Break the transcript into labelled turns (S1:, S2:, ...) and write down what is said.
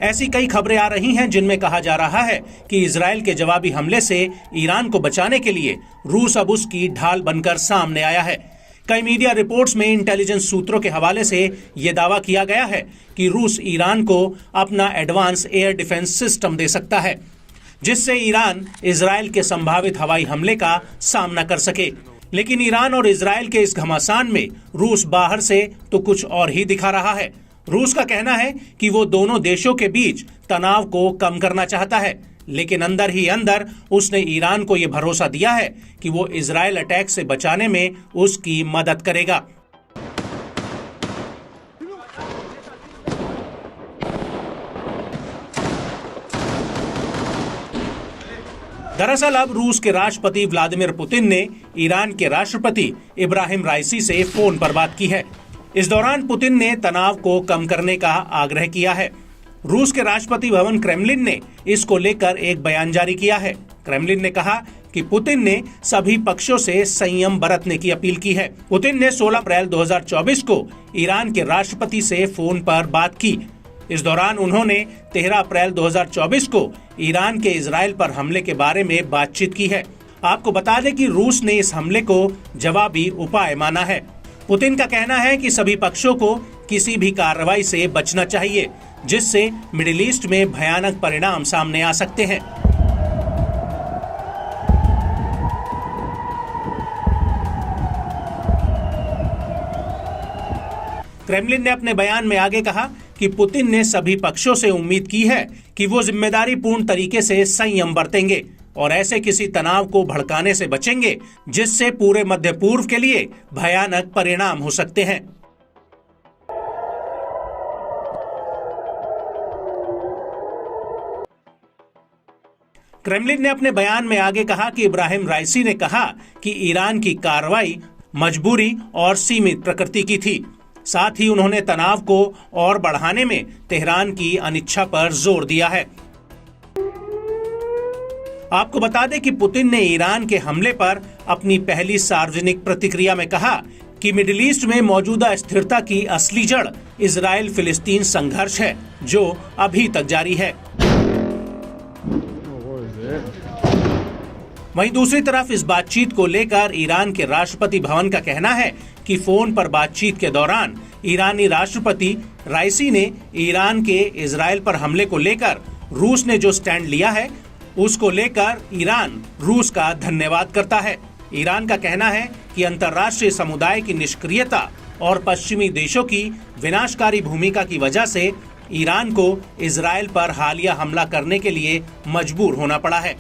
S1: ऐसी कई खबरें आ रही हैं जिनमें कहा जा रहा है कि इजराइल के जवाबी हमले से ईरान को बचाने के लिए रूस अब उसकी ढाल बनकर सामने आया है। कई मीडिया रिपोर्ट्स में इंटेलिजेंस सूत्रों के हवाले से यह दावा किया गया है कि रूस ईरान को अपना एडवांस एयर डिफेंस सिस्टम दे सकता है, जिससे ईरान इजराइल के संभावित हवाई हमले का सामना कर सके। लेकिन ईरान और इजराइल के इस घमासान में रूस बाहर से तो कुछ और ही दिखा रहा है। रूस का कहना है कि वो दोनों देशों के बीच तनाव को कम करना चाहता है, लेकिन अंदर ही अंदर उसने ईरान को ये भरोसा दिया है कि वो इजराइल अटैक से बचाने में उसकी मदद करेगा। दरअसल अब रूस के राष्ट्रपति व्लादिमीर पुतिन ने ईरान के राष्ट्रपति इब्राहिम राइसी से फोन पर बात की है। इस दौरान पुतिन ने तनाव को कम करने का आग्रह किया है। रूस के राष्ट्रपति भवन क्रेमलिन ने इसको लेकर एक बयान जारी किया है। क्रेमलिन ने कहा कि पुतिन ने सभी पक्षों से संयम बरतने की अपील की है। पुतिन ने 16 अप्रैल 2024 को ईरान के राष्ट्रपति से फोन पर बात की। इस दौरान उन्होंने 13 अप्रैल 2024 को ईरान के इजराइल पर हमले के बारे में बातचीत की है। आपको बता दें कि रूस ने इस हमले को जवाबी उपाय माना है। पुतिन का कहना है कि सभी पक्षों को किसी भी कार्रवाई से बचना चाहिए, जिससे मिडिल ईस्ट में भयानक परिणाम सामने आ सकते हैं। क्रेमलिन ने अपने बयान में आगे कहा कि पुतिन ने सभी पक्षों से उम्मीद की है कि वो जिम्मेदारीपूर्ण तरीके से संयम बरतेंगे और ऐसे किसी तनाव को भड़काने से बचेंगे जिससे पूरे मध्य पूर्व के लिए भयानक परिणाम हो सकते हैं। क्रेमलिन ने अपने बयान में आगे कहा कि इब्राहिम राइसी ने कहा कि ईरान की कार्रवाई मजबूरी और सीमित प्रकृति की थी। साथ ही उन्होंने तनाव को और बढ़ाने में तेहरान की अनिच्छा पर जोर दिया है। आपको बता दें कि पुतिन ने ईरान के हमले पर अपनी पहली सार्वजनिक प्रतिक्रिया में कहा कि मिडिल ईस्ट में मौजूदा स्थिरता की असली जड़ इजराइल फिलिस्तीन संघर्ष है, जो अभी तक जारी है। वहीं दूसरी तरफ इस बातचीत को लेकर ईरान के राष्ट्रपति भवन का कहना है कि फोन पर बातचीत के दौरान ईरानी राष्ट्रपति राइसी ने ईरान के इजराइल पर हमले को लेकर रूस ने जो स्टैंड लिया है उसको लेकर ईरान रूस का धन्यवाद करता है। ईरान का कहना है कि अंतर्राष्ट्रीय समुदाय की निष्क्रियता और पश्चिमी देशों की विनाशकारी भूमिका की वजह से ईरान को इजराइल पर हालिया हमला करने के लिए मजबूर होना पड़ा है।